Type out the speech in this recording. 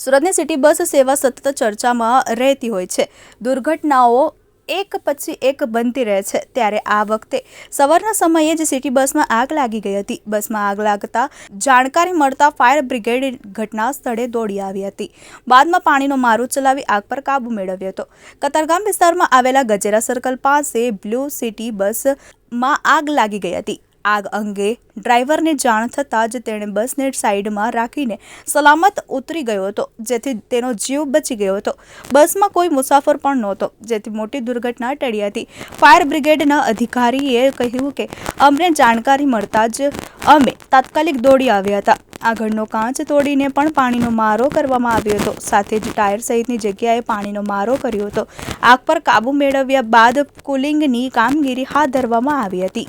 સુરતની city bus સેવા સતત ચર્ચામાં રહેતી હોય છે। દુર્ઘટનાઓ એક પછી એક બનતી રહે છે। ત્યારે આ વખતે સવારના સમયે જ સિટી બસમાં આગ લાગી ગઈ હતી। બસમાં આગ લાગતા જાણકારી મળતા ફાયર બ્રિગેડ ઘટના સ્થળે દોડી આવી હતી। બાદમાં પાણીનો મારો ચલાવી આગ પર કાબુ મેળવ્યો હતો। કતારગામ વિસ્તારમાં આવેલા ગજેરા સર્કલ પાસે બ્લુ સિટી બસમાં આગ લાગી ગઈ હતી। આગ અંગે ડ્રાઈવરને જાણ થતાં જ તેણે બસને સાઈડમાં રાખીને સલામત ઉતરી ગયો હતો, જેથી તેનો જીવ બચી ગયો હતો। બસમાં કોઈ મુસાફર પણ નહોતો, જેથી મોટી દુર્ઘટના ટળી હતી। ફાયર બ્રિગેડના અધિકારીએ કહ્યું કે અમને જાણકારી મળતા જ અમે તાત્કાલિક દોડી આવ્યા હતા। આગળનો કાચ તોડીને પણ પાણીનો મારો કરવામાં આવ્યો હતો, સાથે જ ટાયર સહિતની જગ્યાએ પાણીનો મારો કર્યો હતો। આગ પર કાબુ મેળવ્યા બાદ કુલિંગની કામગીરી હાથ ધરવામાં આવી હતી।